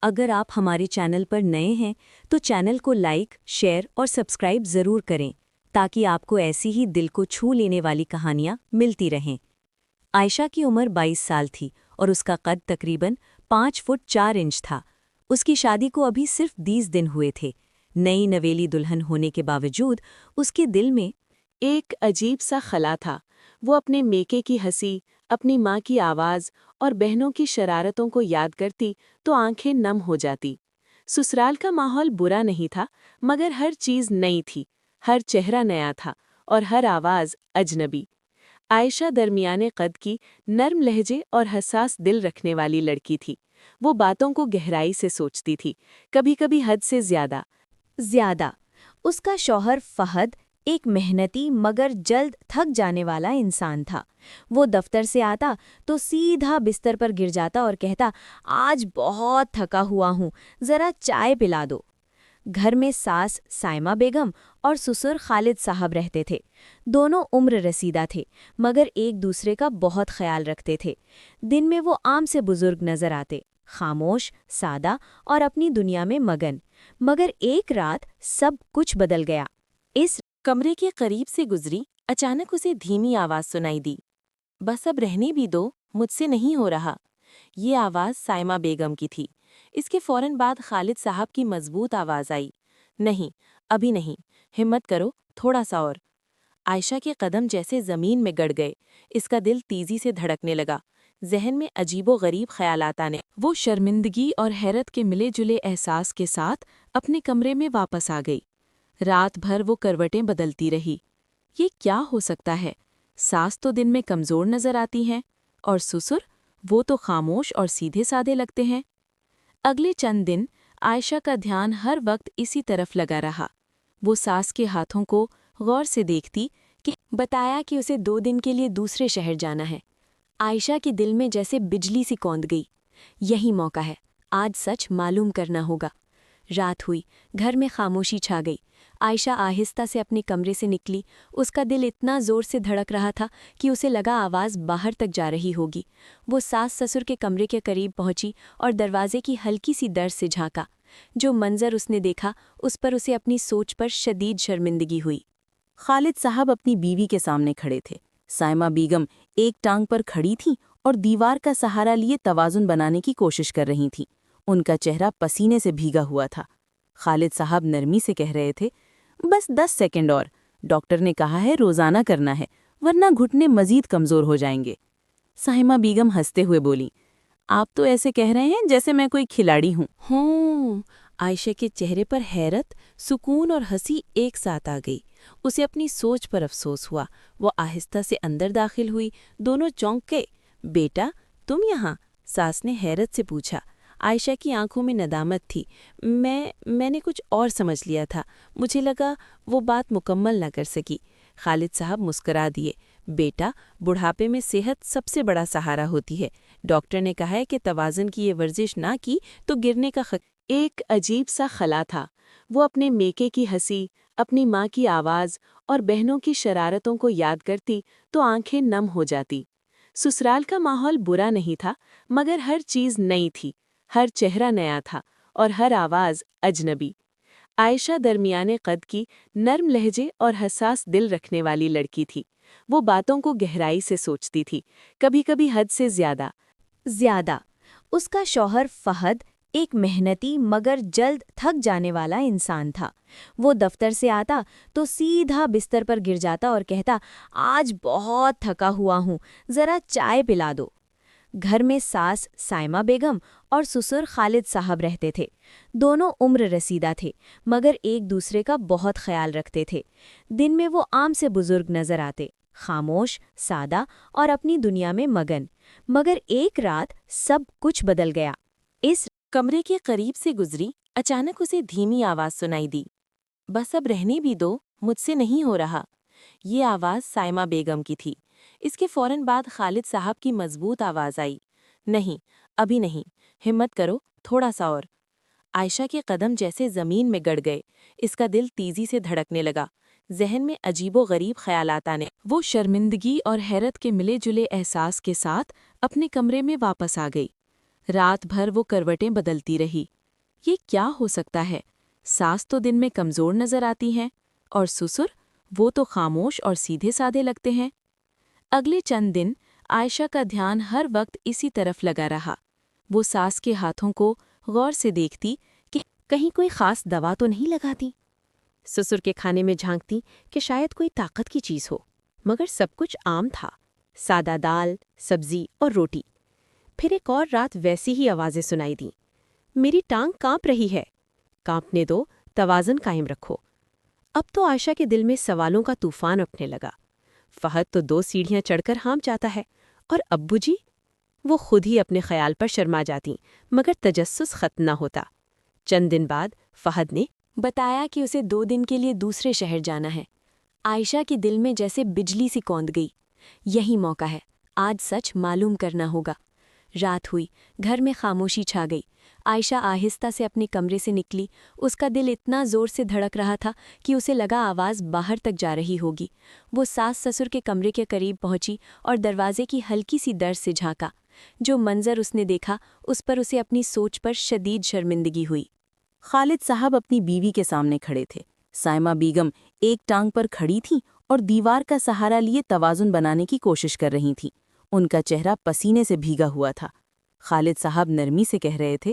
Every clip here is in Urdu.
اگر آپ ہمارے چینل پر نئے ہیں تو چینل کو لائک، شیئر اور سبسکرائب ضرور کریں تاکہ آپ کو ایسی ہی دل کو چھو لینے والی کہانیاں ملتی رہیں۔ عائشہ کی عمر 22 سال تھی اور اس کا قد تقریباً 5 فٹ 4 انچ تھا۔ اس کی شادی کو ابھی صرف 20 دن ہوئے تھے۔ نئی نویلی دلہن ہونے کے باوجود اس کے دل میں ایک عجیب سا خلا تھا۔ وہ اپنے میکے کی ہنسی، اپنی ماں کی آواز اور بہنوں کی شرارتوں کو یاد کرتی تو آنکھیں نم ہو جاتی۔ سسرال کا ماحول برا نہیں تھا، مگر ہر چیز نئی تھی، ہر چہرہ نیا تھا اور ہر آواز اجنبی۔ عائشہ درمیانے قد کی، نرم لہجے اور حساس دل رکھنے والی لڑکی تھی۔ وہ باتوں کو گہرائی سے سوچتی تھی، کبھی کبھی حد سے زیادہ۔ اس کا شوہر فہد ایک محنتی مگر جلد تھک جانے والا انسان تھا۔ وہ دفتر سے آتا تو سیدھا بستر پر گر جاتا اور کہتا، آج بہت تھکا ہوا ہوں، ذرا چائے پلا دو۔ گھر میں ساس سائمہ بیگم اور سسر خالد صاحب رہتے تھے۔ دونوں عمر رسیدہ تھے، مگر ایک دوسرے کا بہت خیال رکھتے تھے۔ دن میں وہ عام سے بزرگ نظر آتے، خاموش، سادہ اور اپنی دنیا میں مگن۔ مگر ایک رات سب کچھ بدل گیا۔ اس کمرے کے قریب سے گزری، اچانک اسے دھیمی آواز سنائی دی، بس اب رہنے بھی دو، مجھ سے نہیں ہو رہا۔ یہ آواز سائمہ بیگم کی تھی۔ اس کے فوراً بعد خالد صاحب کی مضبوط آواز آئی، نہیں، ابھی نہیں، ہمت کرو، تھوڑا سا اور۔ عائشہ کے قدم جیسے زمین میں گڑ گئے، اس کا دل تیزی سے دھڑکنے لگا، ذہن میں عجیب و غریب خیالات آنے۔ وہ شرمندگی اور حیرت کے ملے جلے احساس کے ساتھ اپنے کمرے میں واپس آ گئی۔ رات بھر وہ کروٹیں بدلتی رہی۔ یہ کیا ہو سکتا ہے؟ ساس تو دن میں کمزور نظر آتی ہیں، اور سسر، وہ تو خاموش اور سیدھے سادے لگتے ہیں۔ اگلے چند دن عائشہ کا دھیان ہر وقت اسی طرف لگا رہا۔ وہ ساس کے ہاتھوں کو غور سے دیکھتی کہ بتایا کہ اسے 2 دن کے لیے دوسرے شہر جانا ہے۔ عائشہ کے دل میں جیسے بجلی سی کوند گئی۔ یہی موقع ہے، آج سچ معلوم کرنا ہوگا۔ رات ہوئی، گھر میں خاموشی چھا گئی۔ عائشہ آہستہ سے اپنے کمرے سے نکلی۔ اس کا دل اتنا زور سے دھڑک رہا تھا کہ اسے لگا آواز باہر تک جا رہی ہوگی۔ وہ ساس سسر کے کمرے کے قریب پہنچی اور دروازے کی ہلکی سی در سے جھانکا۔ جو منظر اس نے دیکھا، اس پر اسے اپنی سوچ پر شدید شرمندگی ہوئی۔ خالد صاحب اپنی بیوی کے سامنے کھڑے تھے۔ سائمہ بیگم ایک ٹانگ پر کھڑی تھیں اور دیوار کا سہارا لیے توازن بنانے کی کوشش کر رہی تھیں۔ ان کا چہرہ پسینے سے بھیگا ہوا تھا۔ خالد صاحب نرمی سے کہہ رہے تھے، بس 10 سیکنڈ اور، ڈاکٹر نے کہا ہے روزانہ کرنا ہے، ورنہ گھٹنے مزید کمزور ہو جائیں گے۔ سائمہ بیگم ہنستے ہوئے بولی، آپ تو ایسے کہہ رہے ہیں جیسے میں کوئی کھلاڑی ہوں۔ عائشہ کے چہرے پر حیرت، سکون اور ہنسی ایک ساتھ آ گئی۔ اسے اپنی سوچ پر افسوس ہوا۔ وہ آہستہ سے اندر داخل ہوئی۔ دونوں چونک گئے۔ بیٹا، تم یہاں؟ ساس نے حیرت سے پوچھا۔ عائشہ کی آنکھوں میں ندامت تھی۔ میں نے کچھ اور سمجھ لیا تھا، مجھے لگا وہ بات مکمل نہ کر سکی۔ خالد صاحب مسکرا دیے۔ بیٹا، بڑھاپے میں صحت سب سے بڑا سہارا ہوتی ہے۔ ڈاکٹر نے کہا ہے کہ توازن کی یہ ورزش نہ کی تو گرنے کا ایک عجیب سا خلا تھا۔ وہ اپنے میکے کی ہنسی، اپنی ماں کی آواز اور بہنوں کی شرارتوں کو یاد کرتی تو آنکھیں نم ہو جاتی۔ سسرال کا ماحول برا نہیں تھا، مگر ہر چیز نئی تھی، ہر چہرہ نیا تھا اور ہر آواز اجنبی۔ عائشہ درمیانے قد کی، نرم لہجے اور حساس دل رکھنے والی لڑکی تھی۔ وہ باتوں کو گہرائی سے سوچتی تھی، کبھی کبھی حد سے زیادہ۔ اس کا شوہر فہد ایک محنتی مگر جلد تھک جانے والا انسان تھا۔ وہ دفتر سے آتا تو سیدھا بستر پر گر جاتا اور کہتا، آج بہت تھکا ہوا ہوں، ذرا چائے پلا دو۔ گھر میں ساس سائمہ بیگم اور سسر خالد صاحب رہتے تھے۔ دونوں عمر رسیدہ تھے، مگر ایک دوسرے کا بہت خیال رکھتے تھے۔ دن میں وہ عام سے بزرگ نظر آتے، خاموش، سادہ اور اپنی دنیا میں مگن۔ مگر ایک رات سب کچھ بدل گیا۔ اس کمرے کے قریب سے گزری، اچانک اسے دھیمی آواز سنائی دی، بس اب رہنے بھی دو، مجھ سے نہیں ہو رہا۔ یہ آواز سائمہ بیگم کی تھی۔ اس کے فوراً بعد خالد صاحب کی مضبوط آواز آئی، نہیں، ابھی نہیں، ہمت کرو، تھوڑا سا اور۔ عائشہ کے قدم جیسے زمین میں گڑ گئے، اس کا دل تیزی سے دھڑکنے لگا، ذہن میں عجیب و غریب خیالات آنے۔ وہ شرمندگی اور حیرت کے ملے جلے احساس کے ساتھ اپنے کمرے میں واپس آ گئی۔ رات بھر وہ کروٹیں بدلتی رہی۔ یہ کیا ہو سکتا ہے؟ ساس تو دن میں کمزور نظر آتی ہیں اور سسر وہ تو خاموش اور سیدھے سادے لگتے ہیں۔ اگلے چند دن عائشہ کا دھیان ہر وقت اسی طرف لگا رہا۔ وہ ساس کے ہاتھوں کو غور سے دیکھتی کہ کہیں کوئی خاص دوا تو نہیں لگاتی۔ سسر کے کھانے میں جھانکتی کہ شاید کوئی طاقت کی چیز ہو، مگر سب کچھ عام تھا، سادہ دال، سبزی اور روٹی۔ پھر ایک اور رات ویسی ہی آوازیں سنائی دیں، میری ٹانگ کانپ رہی ہے۔ کانپنے دو، توازن قائم رکھو۔ اب تو عائشہ کے دل میں سوالوں کا طوفان اٹھنے لگا۔ فہد تو 2 سیڑھیاں چڑھ کر ہانپ جاتا ہے، اور ابو جی؟ وہ خود ہی اپنے خیال پر شرما جاتی، مگر تجسس ختم نہ ہوتا۔ چند دن بعد فہد نے بتایا کہ اسے 2 دن کے لیے دوسرے شہر جانا ہے۔ عائشہ کے دل میں جیسے بجلی سی کوند گئی۔ یہی موقع ہے، آج سچ معلوم کرنا ہوگا۔ رات ہوئی، گھر میں خاموشی چھا گئی۔ عائشہ آہستہ سے اپنے کمرے سے نکلی۔ اس کا دل اتنا زور سے دھڑک رہا تھا کہ اسے لگا آواز باہر تک جا رہی ہوگی۔ وہ ساس سسر کے کمرے کے قریب پہنچی اور دروازے کی ہلکی سی در سے جھانکا۔ جو منظر اس نے دیکھا، اس پر اسے اپنی سوچ پر شدید شرمندگی ہوئی۔ خالد صاحب اپنی بیوی کے سامنے کھڑے تھے۔ سائمہ بیگم ایک ٹانگ پر کھڑی تھیں اور دیوار کا سہارا لیے توازن بنانے کی کوشش کر رہی تھیں۔ ان کا چہرہ پسینے سے بھیگا ہوا تھا۔ خالد صاحب نرمی سے کہہ رہے تھے،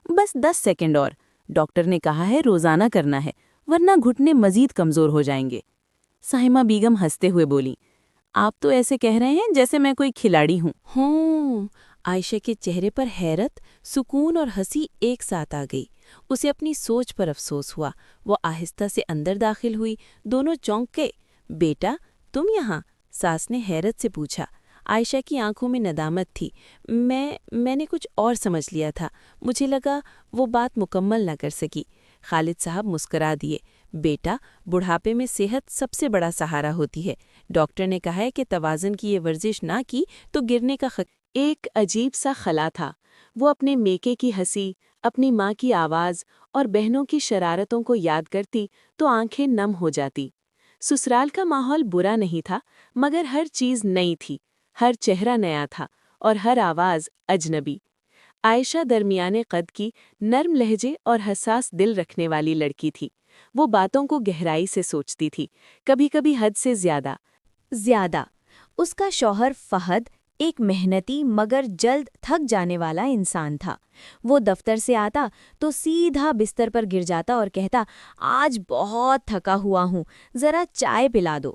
بس 10 سیکنڈ اور، ڈاکٹر نے کہا ہے روزانہ کرنا ہے، ورنہ گھٹنے مزید کمزور ہو جائیں گے۔ سائمہ بیگم ہنستے ہوئے بولی، آپ تو ایسے کہہ رہے ہیں جیسے میں کوئی کھلاڑی ہوں۔ عائشہ کے چہرے پر حیرت، سکون اور ہنسی ایک ساتھ آ گئی۔ اسے اپنی سوچ پر افسوس ہوا۔ وہ آہستہ سے اندر داخل ہوئی۔ دونوں چونک گئے۔ بیٹا تم یہاں؟ ساس نے حیرت سے پوچھا۔ عائشہ کی آنکھوں میں ندامت تھی۔ میں نے کچھ اور سمجھ لیا تھا، مجھے لگا وہ بات مکمل نہ کر سکی۔ خالد صاحب مسکرا دیے۔ بیٹا بڑھاپے میں صحت سب سے بڑا سہارا ہوتی ہے۔ ڈاکٹر نے کہا ہے کہ توازن کی یہ ورزش نہ کی تو گرنے کا ایک عجیب سا خلا تھا۔ وہ اپنے میکے کی ہنسی، اپنی ماں کی آواز اور بہنوں کی شرارتوں کو یاد کرتی تو آنکھیں نم ہو جاتی۔ سسرال کا ماحول برا نہیں تھا، مگر ہر چیز نئی تھی، ہر چہرہ نیا تھا اور ہر آواز اجنبی۔ عائشہ درمیانے قد کی، نرم لہجے اور حساس دل رکھنے والی لڑکی تھی۔ وہ باتوں کو گہرائی سے سوچتی تھی، کبھی کبھی حد سے زیادہ۔ اس کا شوہر فہد ایک محنتی مگر جلد تھک جانے والا انسان تھا۔ وہ دفتر سے آتا تو سیدھا بستر پر گر جاتا اور کہتا، آج بہت تھکا ہوا ہوں، ذرا چائے پلا دو۔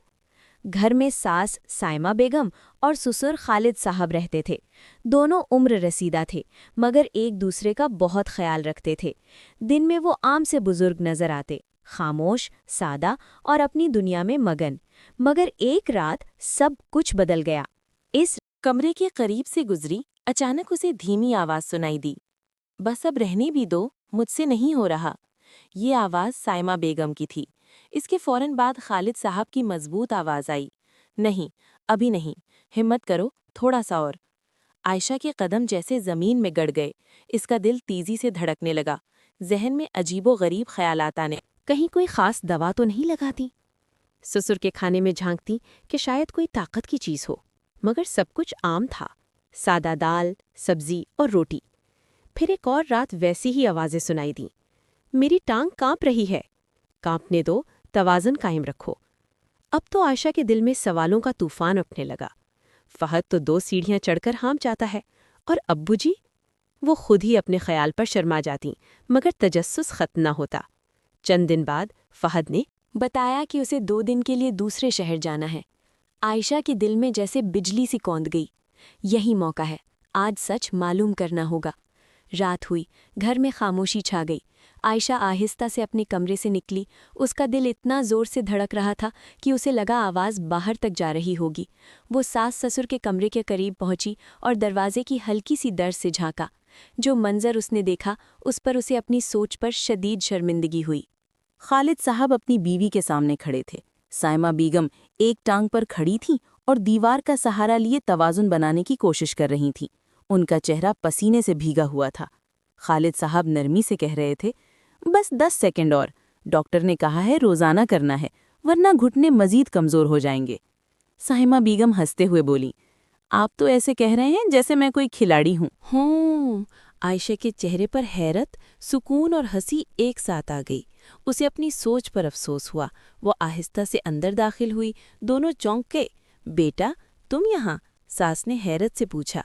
گھر میں ساس سائمہ بیگم اور سسر خالد صاحب رہتے تھے۔ دونوں عمر رسیدہ تھے، مگر ایک دوسرے کا بہت خیال رکھتے تھے۔ دن میں وہ عام سے بزرگ نظر آتے، خاموش، سادہ اور اپنی دنیا میں مگن۔ مگر ایک رات سب کچھ بدل گیا۔ اس کمرے کے قریب سے گزری، اچانک اسے دھیمی آواز سنائی دی، بس اب رہنے بھی دو، مجھ سے نہیں ہو رہا۔ یہ آواز سائمہ بیگم کی تھی۔ اس کے فوراً بعد خالد صاحب کی مضبوط آواز آئی، نہیں، ابھی نہیں، ہمت کرو، تھوڑا سا اور۔ عائشہ کے قدم جیسے زمین میں گڑ گئے۔ اس کا دل تیزی سے دھڑکنے لگا۔ ذہن میں عجیب و غریب خیالات آنے، کہیں کوئی خاص دوا تو نہیں لگاتی؟ سسر کے کھانے میں جھانکتی کہ شاید کوئی طاقت کی چیز ہو، مگر سب کچھ عام تھا، سادہ دال، سبزی اور روٹی۔ پھر ایک اور رات ویسی ہی آوازیں سنائی دیں، میری ٹانگ کانپ رہی ہے۔ کانپنے دو، توازن قائم رکھو۔ اب تو عائشہ کے دل میں سوالوں کا طوفان اٹھنے لگا۔ فہد تو 2 سیڑھیاں چڑھ کر ہانپ جاتا ہے، اور ابو جی؟ وہ خود ہی اپنے خیال پر شرما جاتی، مگر تجسس ختم نہ ہوتا۔ چند دن بعد فہد نے بتایا کہ اسے 2 دن کے لیے دوسرے شہر جانا ہے۔ عائشہ کے دل میں جیسے بجلی سی کوند گئی۔ یہی موقع ہے، آج سچ معلوم کرنا ہوگا۔ رات ہوئی، گھر میں خاموشی چھا گئی۔ عائشہ آہستہ سے اپنے کمرے سے نکلی۔ اس کا دل اتنا زور سے دھڑک رہا تھا کہ اسے لگا آواز باہر تک جا رہی ہوگی۔ وہ ساس سسر کے کمرے کے قریب پہنچی اور دروازے کی ہلکی سی در سے جھانکا۔ جو منظر اس نے دیکھا، اس پر اسے اپنی سوچ پر شدید شرمندگی ہوئی۔ خالد صاحب اپنی بیوی کے سامنے کھڑے تھے۔ سائمہ بیگم ایک ٹانگ پر کھڑی تھیں اور دیوار کا سہارا لیے توازن بنانے کی کوشش کر رہی تھیں۔ ان کا چہرہ پسینے سے بھیگا ہوا تھا۔ خالد صاحب نرمی سے کہہ رہے تھے، بس 10 سیکنڈ اور، ڈاکٹر نے کہا ہے روزانہ کرنا ہے، ورنہ گھٹنے مزید کمزور ہو جائیں گے۔ سائمہ بیگم ہنستے ہوئے بولی، آپ تو ایسے کہہ رہے ہیں جیسے میں کوئی کھلاڑی ہوں۔ عائشہ کے چہرے پر حیرت، سکون اور ہنسی ایک ساتھ آ گئی۔ اسے اپنی سوچ پر افسوس ہوا۔ وہ آہستہ سے اندر داخل ہوئی۔ دونوں چونک گئے۔ بیٹا، تم یہاں؟ ساس نے حیرت سے پوچھا۔